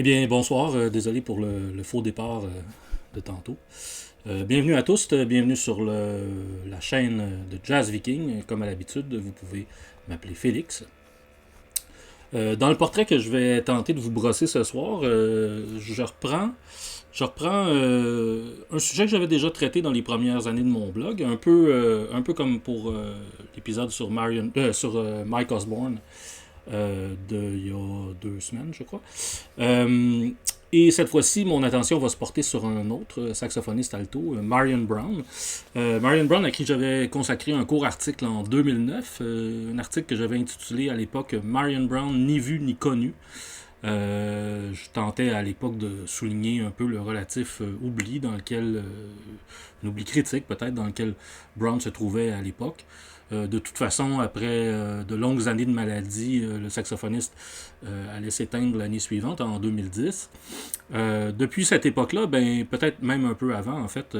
Eh bien, bonsoir. Désolé pour le faux départ de tantôt. Bienvenue à tous, bienvenue sur la chaîne de Jazz Viking. Comme à l'habitude, vous pouvez m'appeler Félix. Dans le portrait que je vais tenter de vous brosser ce soir, je reprends un sujet que j'avais déjà traité dans les premières années de mon blog, un peu comme pour l'épisode sur Mike Osborne il y a 2 semaines, je crois. Euh, et cette fois-ci, mon attention va se porter sur un autre saxophoniste alto, Marion Brown. Marion Brown, à qui j'avais consacré un court article en 2009, un article que j'avais intitulé à l'époque Marion Brown, ni vu ni connu. Je tentais à l'époque de souligner un peu le relatif oubli dans lequel, un oubli critique peut-être, dans lequel Brown se trouvait à l'époque. De toute façon, après de longues années de maladie, le saxophoniste allait s'éteindre l'année suivante, en 2010. Depuis cette époque-là, ben, peut-être même un peu avant, en fait,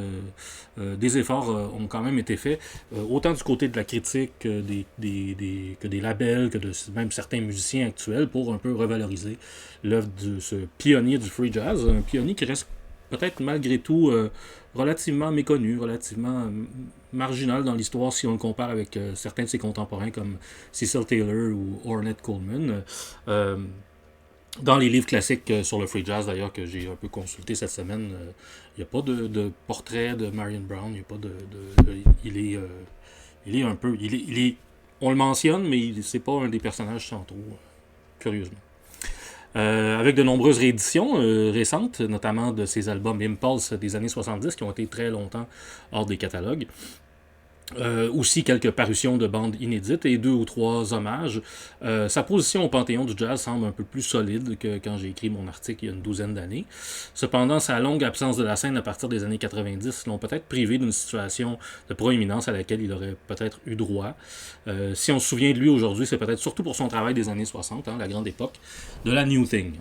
des efforts ont quand même été faits, autant du côté de la critique que des labels, que de même certains musiciens actuels, pour un peu revaloriser l'œuvre de ce pionnier du free jazz, un pionnier qui reste peut-être malgré tout relativement méconnu, relativement marginal dans l'histoire si on le compare avec certains de ses contemporains comme Cecil Taylor ou Ornette Coleman. Dans les livres classiques sur le free jazz, d'ailleurs, que j'ai un peu consulté cette semaine, il n'y a pas de portrait de Marion Brown. Il n'y a pas il est un peu. On le mentionne, mais c'est pas un des personnages centraux, curieusement. Avec de nombreuses rééditions récentes, notamment de ses albums Impulse des années 70 qui ont été très longtemps hors des catalogues. Aussi quelques parutions de bandes inédites et 2 ou 3 hommages. Sa position au panthéon du jazz semble un peu plus solide que quand j'ai écrit mon article il y a une douzaine d'années. Cependant, sa longue absence de la scène à partir des années 90 l'ont peut-être privé d'une situation de proéminence à laquelle il aurait peut-être eu droit. Si on se souvient de lui aujourd'hui, c'est peut-être surtout pour son travail des années 60, la grande époque de la New Thing.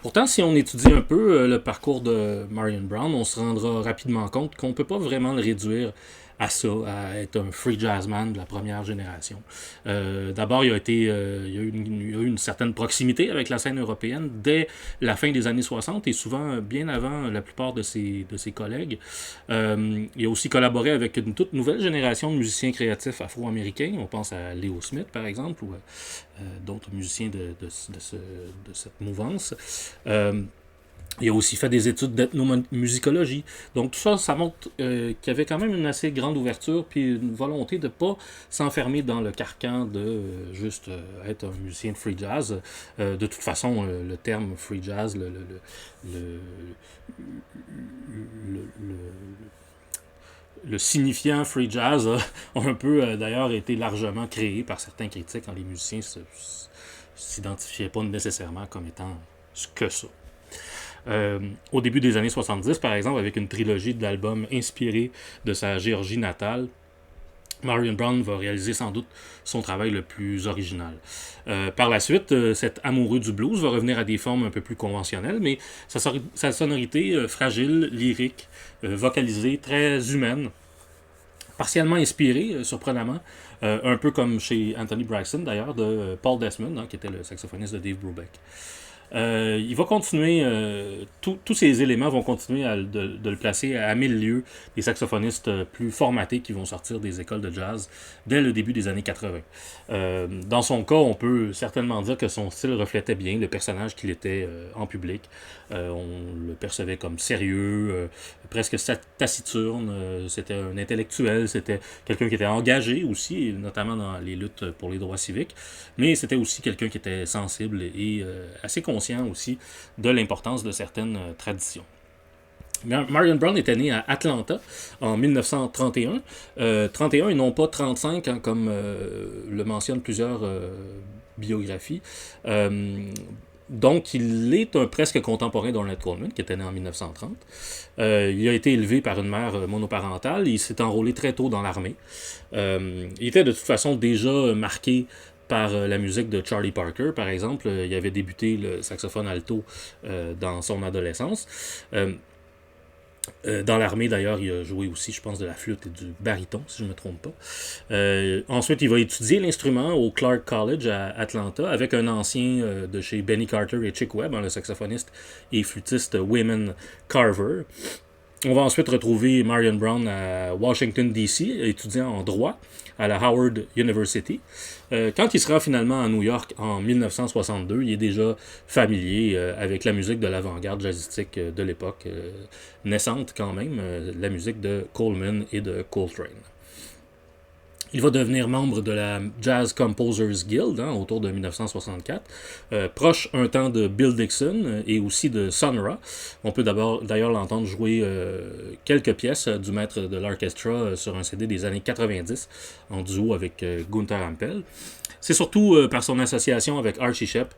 Pourtant, si on étudie un peu le parcours de Marion Brown, on se rendra rapidement compte qu'on ne peut pas vraiment le réduire à ça, à être un free jazzman de la première génération. D'abord, il y a eu une certaine proximité avec la scène européenne dès la fin des années 60 et souvent bien avant la plupart de ses collègues. Il a aussi collaboré avec une toute nouvelle génération de musiciens créatifs afro-américains. On pense à Leo Smith, par exemple, ou d'autres musiciens de cette mouvance. Il a aussi fait des études d'ethnomusicologie. Donc tout ça, ça montre qu'il y avait quand même une assez grande ouverture puis une volonté de ne pas s'enfermer dans le carcan de juste être un musicien de free jazz. De toute façon, le terme free jazz, le, le, le, le signifiant free jazz a un peu d'ailleurs été largement créé par certains critiques quand les musiciens s'identifiaient pas nécessairement comme étant ce que ça. Au début des années 70, par exemple, avec une trilogie d'albums inspirés de sa Géorgie natale, Marion Brown va réaliser sans doute son travail le plus original. Par la suite, cet amoureux du blues va revenir à des formes un peu plus conventionnelles, mais sa sonorité fragile, lyrique, vocalisée, très humaine, partiellement inspirée, surprenamment, un peu comme chez Anthony Braxton d'ailleurs, de Paul Desmond, qui était le saxophoniste de Dave Brubeck. Il va continuer, tous ces éléments vont continuer de le placer à 1000 lieues des saxophonistes plus formatés qui vont sortir des écoles de jazz dès le début des années 80. Dans son cas, on peut certainement dire que son style reflétait bien le personnage qu'il était en public. On le percevait comme sérieux, presque taciturne. C'était un intellectuel, c'était quelqu'un qui était engagé aussi, notamment dans les luttes pour les droits civiques, mais c'était aussi quelqu'un qui était sensible et assez conscient aussi de l'importance de certaines traditions. Marion Brown était né à Atlanta en 1931. 31 et non pas 35, comme le mentionnent plusieurs biographies. Donc, il est un presque contemporain d'Ornette Coleman, qui était né en 1930. Il a été élevé par une mère monoparentale. Il s'est enrôlé très tôt dans l'armée. Il était de toute façon déjà marqué par la musique de Charlie Parker, par exemple. Il avait débuté le saxophone alto dans son adolescence. Dans l'armée, d'ailleurs, il a joué aussi, je pense, de la flûte et du baryton, si je ne me trompe pas. Ensuite, il va étudier l'instrument au Clark College à Atlanta avec un ancien de chez Benny Carter et Chick Webb, le saxophoniste et flûtiste Wyman Carver. On va ensuite retrouver Marion Brown à Washington, D.C., étudiant en droit à la Howard University. Quand il sera finalement à New York en 1962, il est déjà familier avec la musique de l'avant-garde jazzistique de l'époque, naissante quand même, la musique de Coleman et de Coltrane. Il va devenir membre de la Jazz Composers Guild autour de 1964, proche un temps de Bill Dixon et aussi de Sun Ra. On peut d'ailleurs l'entendre jouer quelques pièces du maître de l'orchestra sur un CD des années 90 en duo avec Gunther Ampel. C'est surtout par son association avec Archie Shepp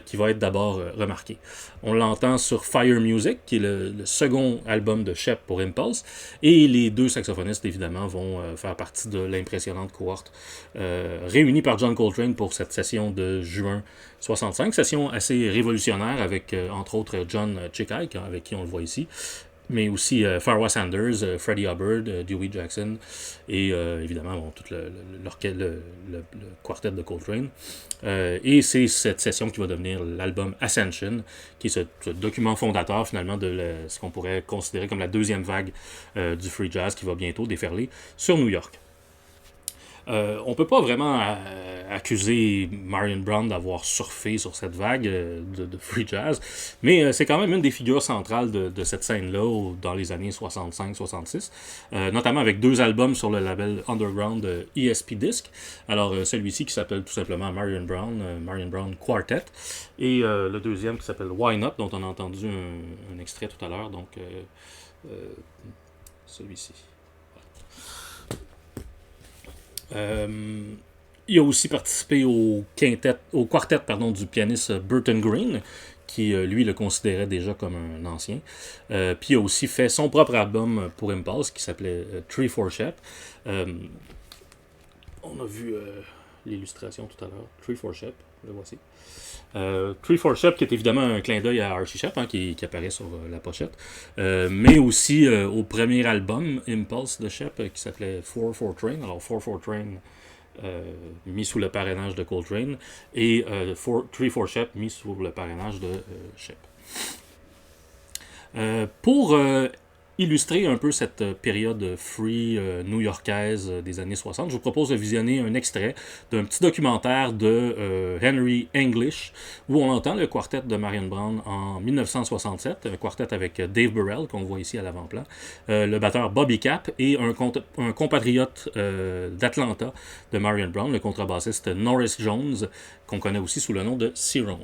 qui va être d'abord remarqué. On l'entend sur Fire Music, qui est le second album de Shepp pour Impulse, et les deux saxophonistes, évidemment, vont faire partie de l'impressionnante cohorte réunie par John Coltrane pour cette session de juin 65, session assez révolutionnaire avec, entre autres, John Chickike, avec qui on le voit ici, mais aussi Farwah Sanders, Freddie Hubbard, Dewey Jackson et évidemment tout le quartet de Coltrane. Et c'est cette session qui va devenir l'album Ascension, qui est ce document fondateur finalement de ce qu'on pourrait considérer comme la deuxième vague du free jazz qui va bientôt déferler sur New York. On ne peut pas vraiment accuser Marion Brown d'avoir surfé sur cette vague de free jazz, mais c'est quand même une des figures centrales de cette scène-là dans les années 65-66, notamment avec deux albums sur le label underground ESP Disc. Alors celui-ci qui s'appelle tout simplement Marion Brown Quartet, et le deuxième qui s'appelle Why Not, dont on a entendu un extrait tout à l'heure, donc celui-ci. Il a aussi participé au quartet du pianiste Burton Green, qui lui le considérait déjà comme un ancien. Puis il a aussi fait son propre album pour Impulse qui s'appelait Three for Shep. On a vu l'illustration tout à l'heure. Three for Shep, le voici. Three for Shep, qui est évidemment un clin d'œil à Archie Shepp, qui apparaît sur la pochette, mais aussi au premier album Impulse de Shepp qui s'appelait 4-4 Train. Alors 4-4 Train mis sous le parrainage de Coltrane et 3-4 Shepp mis sous le parrainage de Shepp. Pour illustrer un peu cette période free new-yorkaise des années 60, je vous propose de visionner un extrait d'un petit documentaire de Henry English, où on entend le quartet de Marion Brown en 1967, un quartet avec Dave Burrell, qu'on voit ici à l'avant-plan, le batteur Bobby Cap et un compatriote d'Atlanta de Marion Brown, le contrebassiste Norris Jones, qu'on connaît aussi sous le nom de Cyrone.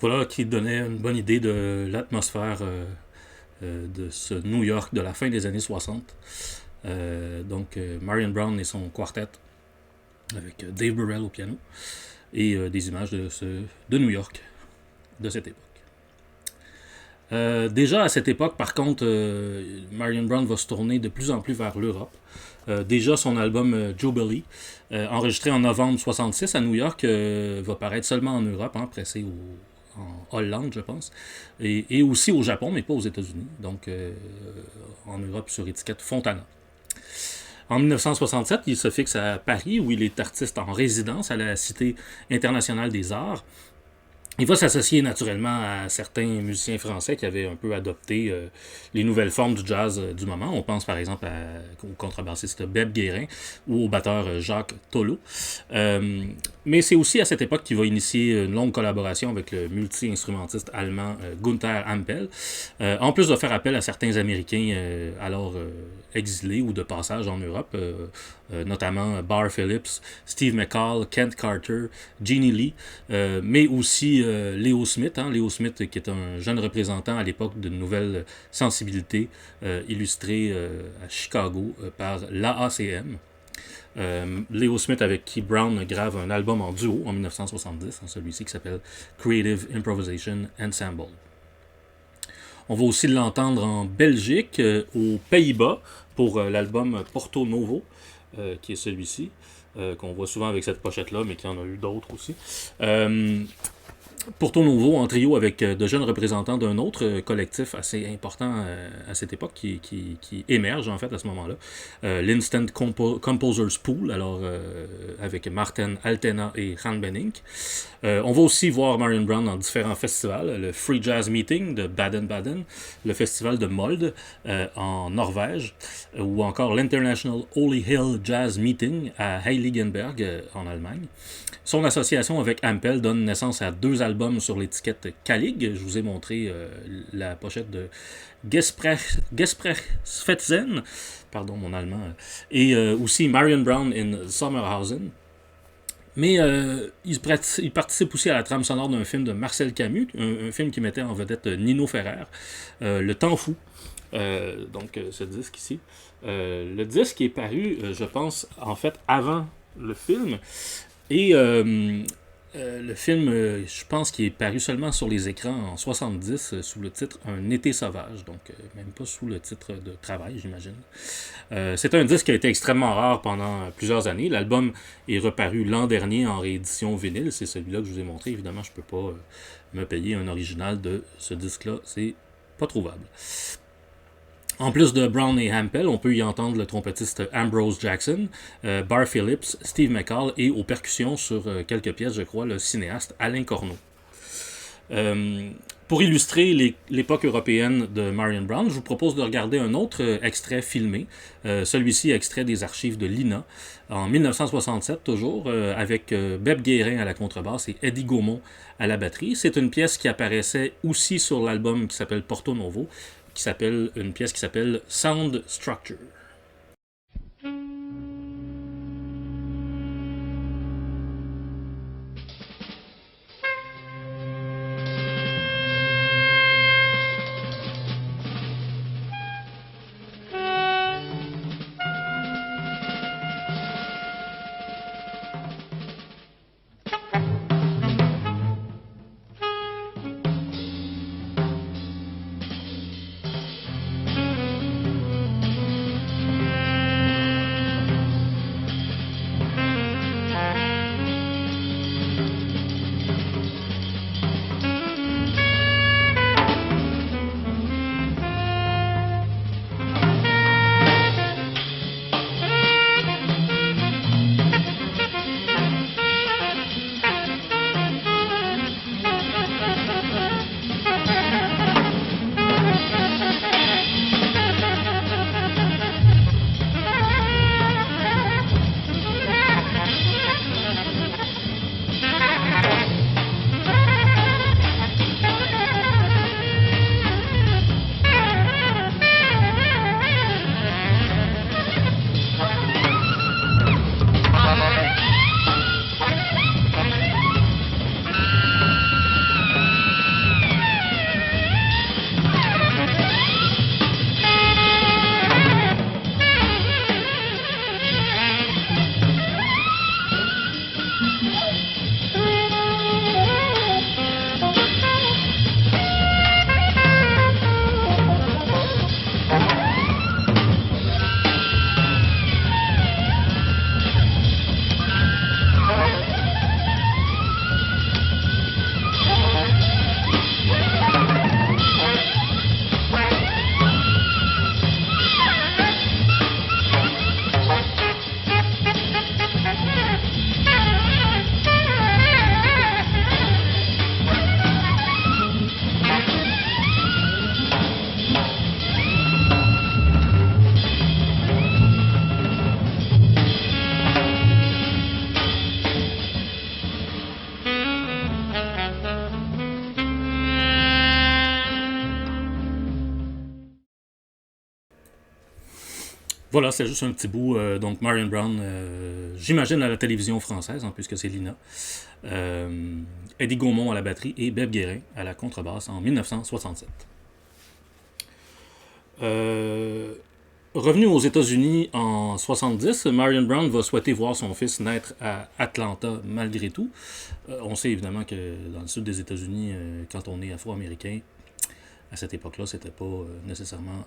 Voilà qui donnait une bonne idée de l'atmosphère de ce New York de la fin des années 60. Marion Brown et son quartet avec Dave Burrell au piano et des images de New York de cette époque. Déjà à cette époque, par contre, Marion Brown va se tourner de plus en plus vers l'Europe. Déjà son album Jubilee, enregistré en novembre 66 à New York, va paraître seulement en Europe, pressé en Hollande, je pense, et aussi au Japon, mais pas aux États-Unis, donc en Europe sur étiquette Fontana. En 1967, il se fixe à Paris, où il est artiste en résidence à la Cité internationale des arts. Il va s'associer naturellement à certains musiciens français qui avaient un peu adopté les nouvelles formes du jazz du moment. On pense par exemple au contrebassiste Beb Guérin ou au batteur Jacques Tolo. Mais c'est aussi à cette époque qu'il va initier une longue collaboration avec le multi-instrumentiste allemand Gunther Hampel, en plus de faire appel à certains Américains alors exilés ou de passage en Europe, notamment Bar Phillips, Steve McCall, Kent Carter, Jeannie Lee, mais aussi Leo Smith, Leo Smith qui est un jeune représentant à l'époque d'une nouvelle sensibilité illustrée à Chicago par l'AACM. Leo Smith avec qui Brown grave un album en duo en 1970, celui-ci qui s'appelle Creative Improvisation Ensemble. On va aussi l'entendre en Belgique, aux Pays-Bas, pour l'album Porto Novo, qui est celui-ci, qu'on voit souvent avec cette pochette-là, mais qu'il y en a eu d'autres aussi. Porto Novo en trio avec de jeunes représentants d'un autre collectif assez important à cette époque qui émerge en fait à ce moment-là, l'Instant Composers Pool, alors avec Martin Altena et Han Benink. On va aussi voir Marion Brown dans différents festivals, le Free Jazz Meeting de Baden-Baden, le festival de Molde en Norvège, ou encore l'International Holy Hill Jazz Meeting à Heiligenberg en Allemagne. Son association avec Hampel donne naissance à 2 albums l'album sur l'étiquette Calig. Je vous ai montré la pochette de Gesprächsfetzen, pardon mon allemand, et aussi Marion Brown in Sommerhausen. Mais il participe aussi à la trame sonore d'un film de Marcel Camus, un film qui mettait en vedette Nino Ferrer, Le Temps fou. Donc ce disque ici. Le disque est paru, je pense, en fait, avant le film. Et le film, je pense qu'il est paru seulement sur les écrans en 70 sous le titre Un été sauvage, donc même pas sous le titre de travail, j'imagine. C'est un disque qui a été extrêmement rare pendant plusieurs années. L'album est reparu l'an dernier en réédition vinyle. C'est celui-là que je vous ai montré. Évidemment, je ne peux pas me payer un original de ce disque-là. C'est pas trouvable. En plus de Brown et Hampel, on peut y entendre le trompettiste Ambrose Jackson, Bar Phillips, Steve McCall et aux percussions sur quelques pièces, je crois, le cinéaste Alain Corneau. Pour illustrer l'époque européenne de Marion Brown, je vous propose de regarder un autre extrait filmé, celui-ci extrait des archives de l'INA, en 1967 toujours, avec Beb Guérin à la contrebasse et Eddie Gaumont à la batterie. C'est une pièce qui apparaissait aussi sur l'album qui s'appelle Porto Novo, une pièce qui s'appelle Sound Structure. Voilà, c'est juste un petit bout. Donc, Marion Brown, j'imagine à la télévision française, hein, puisque c'est l'INA. Eddie Gaumont à la batterie et Beb Guérin à la contrebasse en 1967. Revenu aux États-Unis en 70, Marion Brown va souhaiter voir son fils naître à Atlanta malgré tout. On sait évidemment que dans le sud des États-Unis, quand on est afro-américain, à cette époque-là, c'était pas nécessairement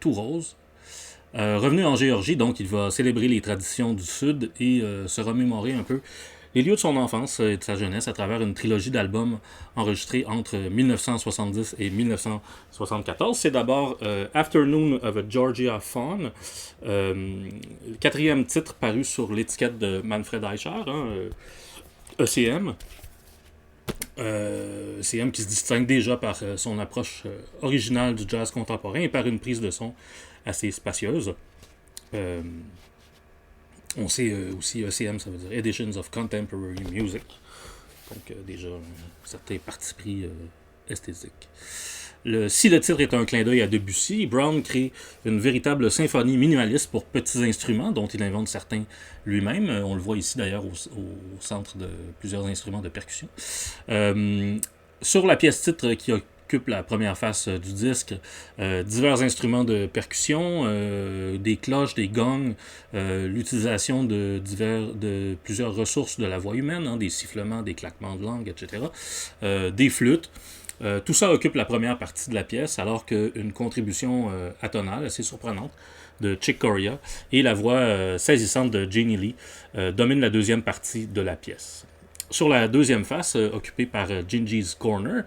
tout rose. Revenu en Géorgie, donc, il va célébrer les traditions du Sud et se remémorer un peu les lieux de son enfance et de sa jeunesse à travers une trilogie d'albums enregistrés entre 1970 et 1974. C'est d'abord Afternoon of a Georgia Fawn, quatrième titre paru sur l'étiquette de Manfred Eicher, hein, ECM. ECM qui se distingue déjà par son approche originale du jazz contemporain et par une prise de son assez spacieuse. On sait aussi ECM, ça veut dire Editions of Contemporary Music, Donc déjà un certain parti pris esthétique. Si le titre est un clin d'œil à Debussy, Brown crée une véritable symphonie minimaliste pour petits instruments, dont il invente certains lui-même. On le voit ici d'ailleurs au centre de plusieurs instruments de percussion. Sur la pièce titre qui occupe la première face du disque, divers instruments de percussion, des cloches, des gongs, l'utilisation de plusieurs ressources de la voix humaine, des sifflements, des claquements de langue, etc., des flûtes. Tout ça occupe la première partie de la pièce, alors qu'une contribution atonale assez surprenante de Chick Corea et la voix saisissante de Jeannie Lee domine la deuxième partie de la pièce. Sur la deuxième face, occupée par Gingy's Corner,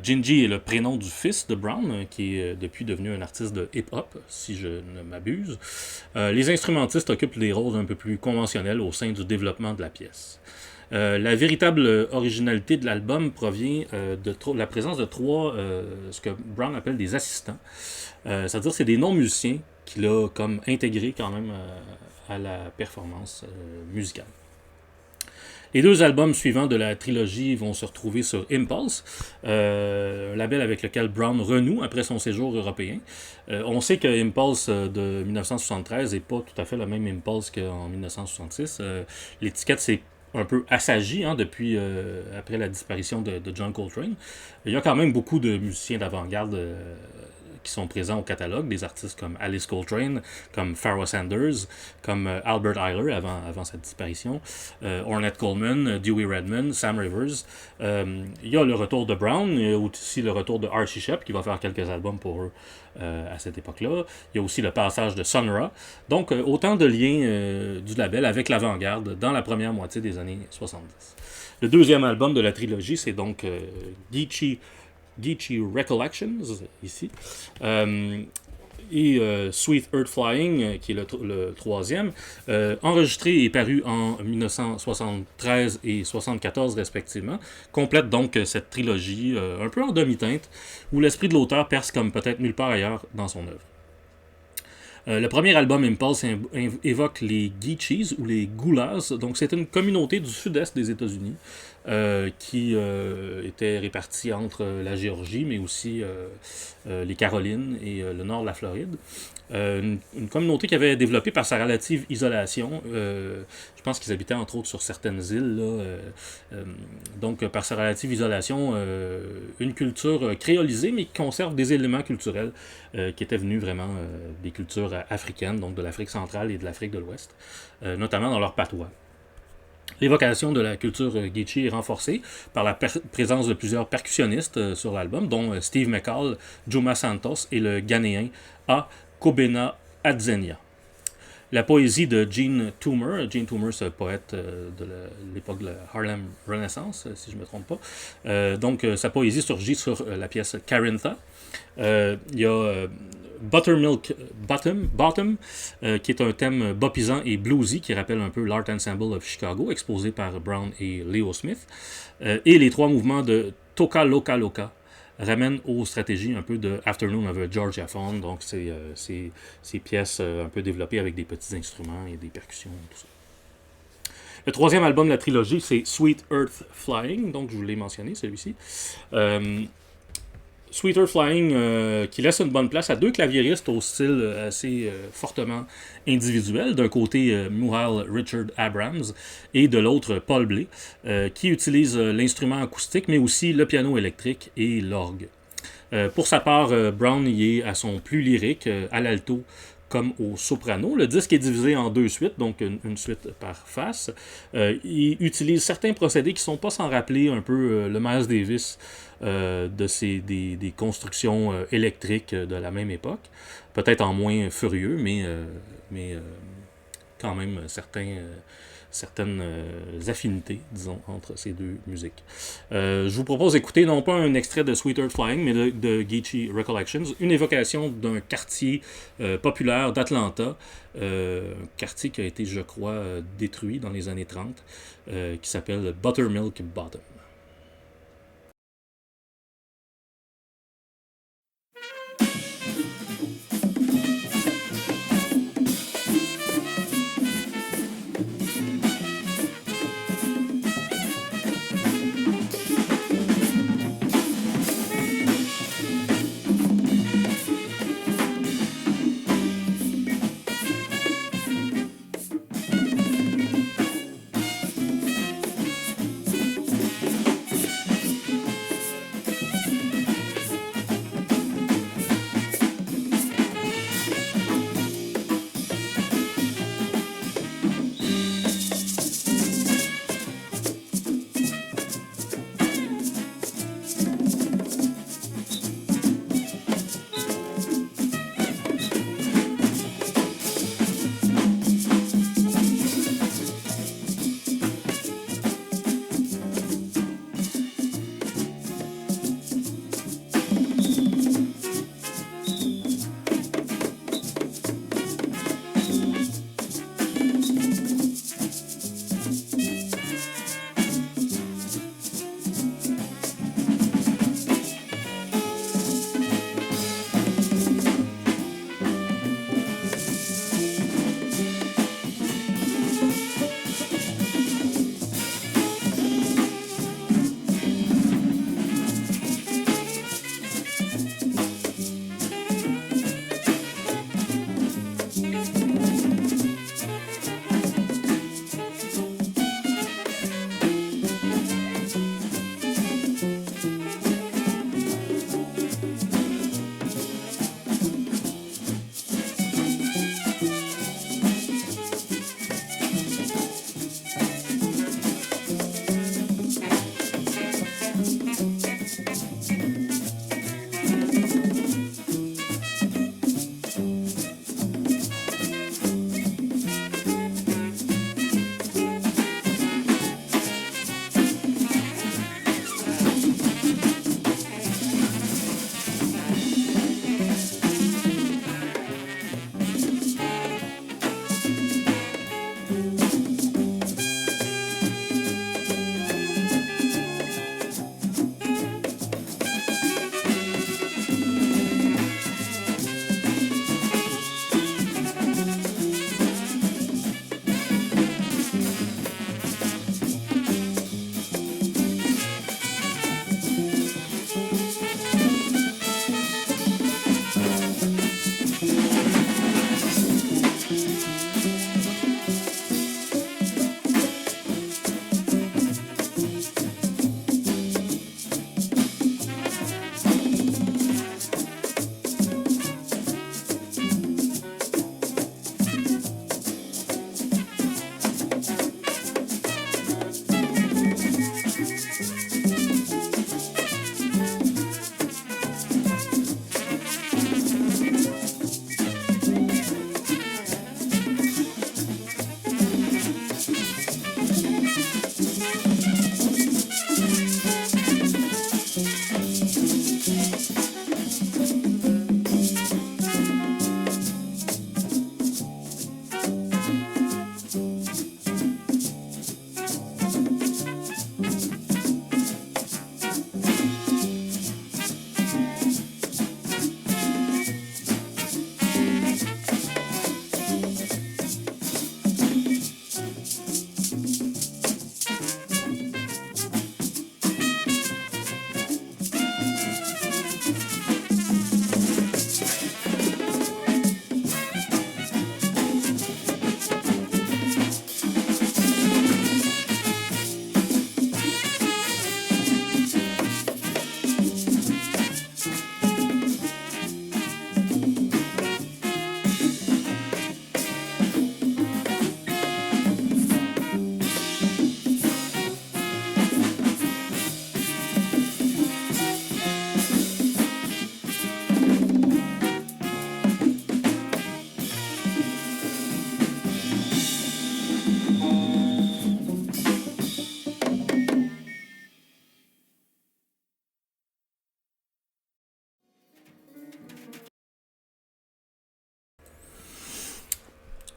Gingy est le prénom du fils de Brown, qui est depuis devenu un artiste de hip-hop, si je ne m'abuse. Les instrumentistes occupent des rôles un peu plus conventionnels au sein du développement de la pièce. La véritable originalité de l'album provient de la présence de trois, ce que Brown appelle des assistants. C'est-à-dire que c'est des non-musiciens qu'il a comme intégrés quand même à la performance musicale. Les deux albums suivants de la trilogie vont se retrouver sur Impulse, un label avec lequel Brown renoue après son séjour européen. On sait que Impulse de 1973 n'est pas tout à fait le même Impulse qu'en 1966. L'étiquette s'est un peu assagie depuis après la disparition de John Coltrane. Il y a quand même beaucoup de musiciens d'avant-garde qui sont présents au catalogue, des artistes comme Alice Coltrane, comme Pharoah Sanders, comme Albert Ayler avant sa disparition, Ornette Coleman, Dewey Redman, Sam Rivers. Il y a le retour de Brown, il y a aussi le retour de Archie Shepp qui va faire quelques albums pour eux à cette époque-là. Il y a aussi le passage de Sun Ra. Donc autant de liens du label avec l'avant-garde dans la première moitié des années 70. Le deuxième album de la trilogie, c'est donc Geechee Recollections, ici, et Sweet Earth Flying, qui est le troisième, enregistré et paru en 1973 et 1974 respectivement, complète donc cette trilogie un peu en demi-teinte, où l'esprit de l'auteur perce comme peut-être nulle part ailleurs dans son œuvre. Le premier album Impulse évoque les Geechees ou les Goulas. Donc c'est une communauté du sud-est des États-Unis qui était répartie entre la Géorgie, mais aussi les Carolines et le nord de la Floride. Une communauté qui avait développé par sa relative isolation. Je pense qu'ils habitaient entre autres sur certaines îles. Là, donc par sa relative isolation, une culture créolisée, mais qui conserve des éléments culturels qui étaient venus vraiment des cultures africaines, donc de l'Afrique centrale et de l'Afrique de l'Ouest, notamment dans leur patois. L'évocation de la culture Geechee est renforcée par la présence de plusieurs percussionnistes sur l'album, dont Steve McCall, Juma Santos et le Ghanéen A. Kobena Adzenia. La poésie de Gene Toomer, c'est un poète de l'époque de la Harlem Renaissance, si je ne me trompe pas. Donc, sa poésie surgit sur la pièce Carintha. Il y a Buttermilk Bottom, qui est un thème bopisant et bluesy qui rappelle un peu l'Art Ensemble of Chicago, exposé par Brown et Leo Smith. Et les trois mouvements de Toka Loka Loka ramènent aux stratégies un peu de Afternoon of a Georgia Fond, donc c'est ces pièces un peu développées avec des petits instruments et des percussions et tout ça. Le troisième album de la trilogie, c'est Sweet Earth Flying, donc je vous l'ai mentionné, celui-ci. Sweet Earth Flying, qui laisse une bonne place à deux claviéristes au style assez fortement individuel. D'un côté, Muhal Richard Abrams et de l'autre, Paul Bley, qui utilise l'instrument acoustique, mais aussi le piano électrique et l'orgue. Pour sa part, Brown y est à son plus lyrique, à l'alto comme au soprano. Le disque est divisé en deux suites, donc une suite par face. Il utilise certains procédés qui ne sont pas sans rappeler un peu le Miles Davis des constructions électriques de la même époque. Peut-être en moins furieux, mais quand même certaines affinités, disons, entre ces deux musiques. Je vous propose d'écouter non pas un extrait de Sweet Earth Flying, mais de Geechee Recollections, une évocation d'un quartier populaire d'Atlanta, un quartier qui a été, je crois, détruit dans les années 30, qui s'appelle Buttermilk Bottom.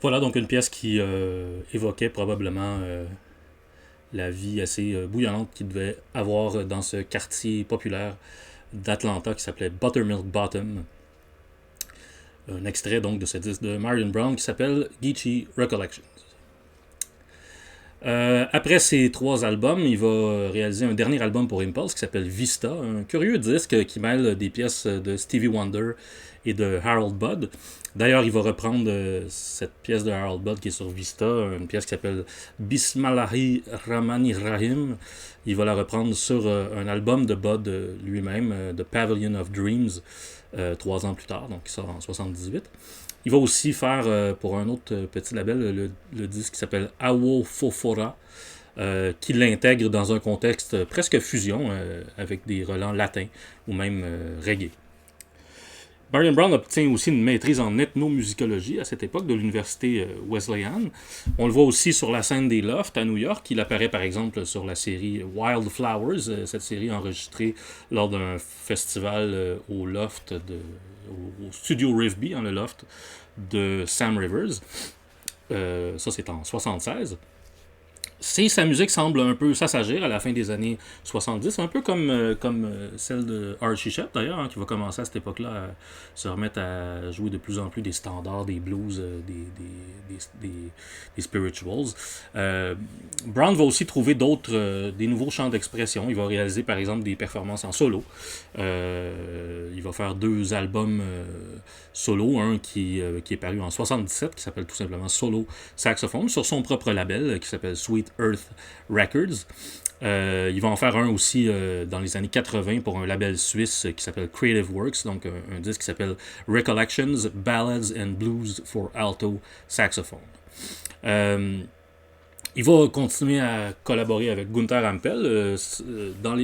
Voilà donc une pièce qui évoquait probablement la vie assez bouillonnante qu'il devait avoir dans ce quartier populaire d'Atlanta qui s'appelait Buttermilk Bottom. Un extrait donc de ce disque de Marion Brown qui s'appelle Geechee Recollections. Après ces 3 albums, il va réaliser un dernier album pour Impulse qui s'appelle Vista, un curieux disque qui mêle des pièces de Stevie Wonder et de Harold Budd. D'ailleurs, il va reprendre cette pièce de Harold Budd qui est sur Vista, une pièce qui s'appelle Bismillahi Rahmani Rahim. Il va la reprendre sur un album de Budd lui-même, The Pavilion of Dreams, 3 ans plus tard, donc il sort en 78. Il va aussi faire pour un autre petit label le disque qui s'appelle Awo Fofora, qui l'intègre dans un contexte presque fusion avec des relents latins ou même reggae. Marion Brown obtient aussi une maîtrise en ethnomusicologie à cette époque de l'université Wesleyan. On le voit aussi sur la scène des Lofts à New York. Il apparaît par exemple sur la série Wildflowers, cette série enregistrée lors d'un festival au Loft, au studio Riveby, le Loft de Sam Rivers. Ça c'est en 76. Sa musique semble un peu s'assagir à la fin des années 70, un peu comme celle de Archie Shepp d'ailleurs, qui va commencer à cette époque-là à se remettre à jouer de plus en plus des standards, des blues, des spirituals. Brown va aussi trouver des nouveaux champs d'expression. Il va réaliser par exemple des performances en solo. Il va faire 2 albums solo, un qui est paru en 77, qui s'appelle tout simplement Solo Saxophone, sur son propre label, qui s'appelle Sweet Earth Records. Il va en faire un aussi dans les années 80 pour un label suisse qui s'appelle Creative Works, donc un disque qui s'appelle Recollections, Ballads and Blues for Alto Saxophone. Il va continuer à collaborer avec Gunther Ampel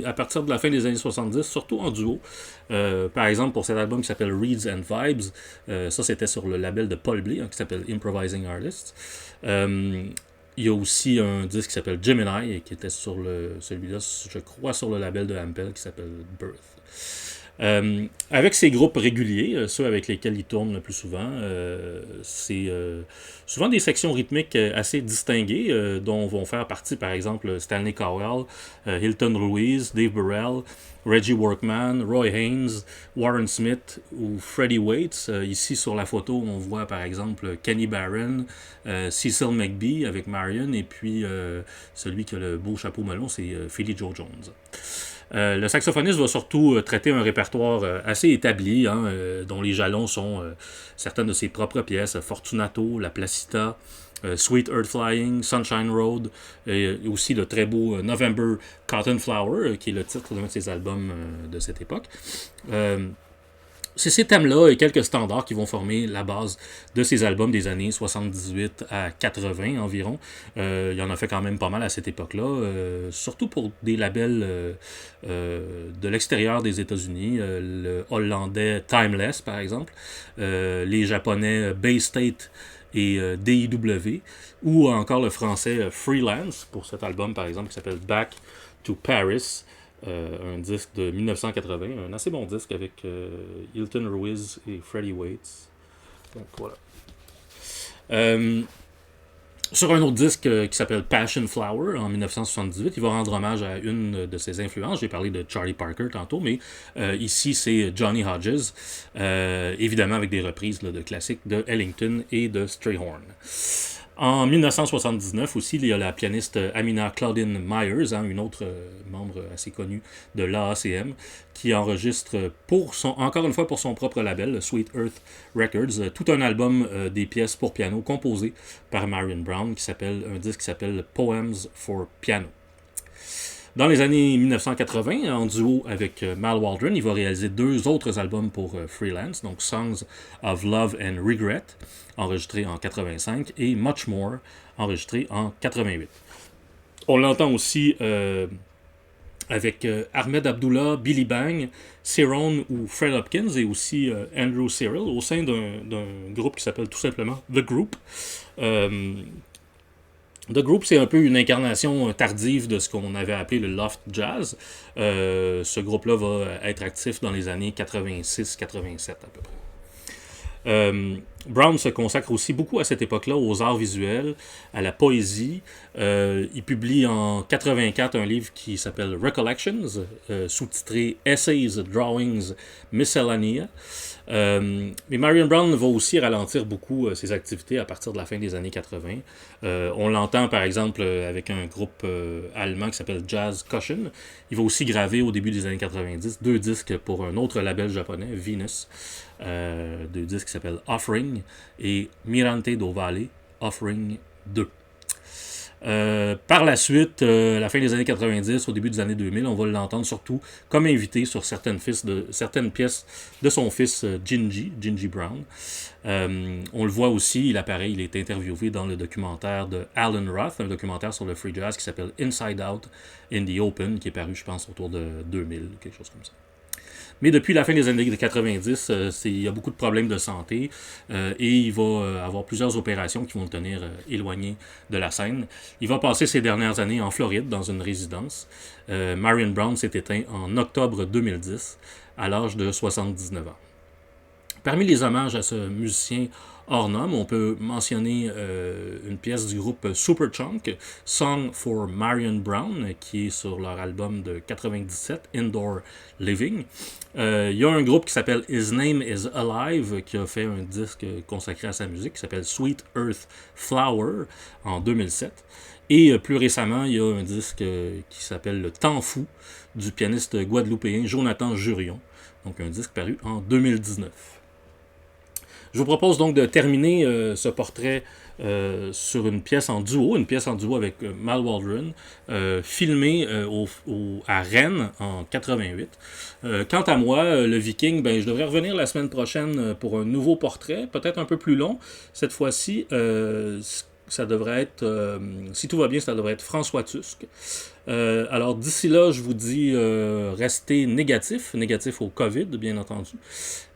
à partir de la fin des années 70, surtout en duo. Par exemple, pour cet album qui s'appelle Reeds and Vibes, ça c'était sur le label de Paul Bley, qui s'appelle Improvising Artists. Il y a aussi un disque qui s'appelle Gemini, qui était sur celui-là, je crois, sur le label de Ampel, qui s'appelle Birth. Avec ses groupes réguliers, ceux avec lesquels il tourne le plus souvent, c'est souvent des sections rythmiques assez distinguées, dont vont faire partie par exemple Stanley Cowell, Hilton Ruiz, Dave Burrell, Reggie Workman, Roy Haynes, Warren Smith ou Freddie Waits. Ici sur la photo, on voit par exemple Kenny Barron, Cecil McBee avec Marion, et puis celui qui a le beau chapeau melon, c'est Philly Joe Jones. Le saxophoniste va surtout traiter un répertoire assez établi, dont les jalons sont certaines de ses propres pièces, Fortunato, La Placita, Sweet Earth Flying, Sunshine Road, et aussi le très beau November Cotton Flower, qui est le titre d'un de ses albums de cette époque. C'est ces thèmes-là et quelques standards qui vont former la base de ces albums des années 78 à 80 environ. Il y en a fait quand même pas mal à cette époque-là, surtout pour des labels de l'extérieur des États-Unis, le hollandais Timeless par exemple, les japonais Bay State et DIW, ou encore le français Freelance pour cet album par exemple qui s'appelle Back to Paris. Un disque de 1980, un assez bon disque avec Hilton Ruiz et Freddie Waits. Donc voilà. Sur un autre disque qui s'appelle Passion Flower en 1978, il va rendre hommage à une de ses influences. J'ai parlé de Charlie Parker tantôt, mais ici c'est Johnny Hodges, évidemment avec des reprises de classiques de Ellington et de Strayhorn. En 1979 aussi, il y a la pianiste Amina Claudine Myers, une autre membre assez connue de l'AACM, qui enregistre encore une fois pour son propre label, Sweet Earth Records, tout un album des pièces pour piano composées par Marion Brown, un disque qui s'appelle Poems for Piano. Dans les années 1980, en duo avec Mal Waldron, il va réaliser 2 autres albums pour Freelance, donc Songs of Love and Regret, enregistré en 85, et Much More, enregistré en 88. On l'entend aussi avec Ahmed Abdullah, Billy Bang, Cyrone ou Fred Hopkins, et aussi Andrew Cyril, au sein d'un groupe qui s'appelle tout simplement The Group. The Group, c'est un peu une incarnation tardive de ce qu'on avait appelé le Loft Jazz. Ce groupe-là va être actif dans les années 86-87 à peu près. Brown se consacre aussi beaucoup à cette époque-là aux arts visuels, à la poésie. Il publie en 84 un livre qui s'appelle Recollections, sous-titré Essays, Drawings, Miscellanea. Mais Marion Brown va aussi ralentir beaucoup ses activités à partir de la fin des années 80. On l'entend par exemple avec un groupe allemand qui s'appelle Jazz Cushion. Il va aussi graver au début des années 90 2 disques pour un autre label japonais, Venus. 2 disques qui s'appellent Offering et Mirante do Vale, Offering 2. Par la suite, la fin des années 90, au début des années 2000, on va l'entendre surtout comme invité sur certaines pièces de son fils Gingy Brown. On le voit aussi, il est interviewé dans le documentaire de Alan Roth, un documentaire sur le free jazz qui s'appelle Inside Out in the Open, qui est paru, je pense, autour de 2000, quelque chose comme ça. Mais depuis la fin des années 90, il y a beaucoup de problèmes de santé et il va avoir plusieurs opérations qui vont le tenir éloigné de la scène. Il va passer ses dernières années en Floride dans une résidence. Marion Brown s'est éteint en octobre 2010 à l'âge de 79 ans. Parmi les hommages à ce musicien hors norme, on peut mentionner une pièce du groupe Superchunk, Song for Marion Brown, qui est sur leur album de 97, Indoor Living. Il y a un groupe qui s'appelle His Name is Alive, qui a fait un disque consacré à sa musique, qui s'appelle Sweet Earth Flower, en 2007. Et plus récemment, il y a un disque qui s'appelle Le Temps Fou, du pianiste guadeloupéen Jonathan Jurion, donc un disque paru en 2019. Je vous propose donc de terminer ce portrait sur une pièce en duo avec Mal Waldron, filmée à Rennes en 88. Quant à moi, le Viking, je devrais revenir la semaine prochaine pour un nouveau portrait, peut-être un peu plus long. Cette fois-ci, ça devrait être, si tout va bien, ça devrait être François Tusk. Alors d'ici là, je vous dis restez négatif au COVID, bien entendu.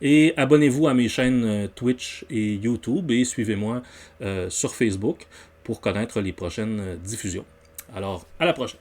Et abonnez-vous à mes chaînes Twitch et YouTube et suivez-moi sur Facebook pour connaître les prochaines diffusions. Alors, à la prochaine.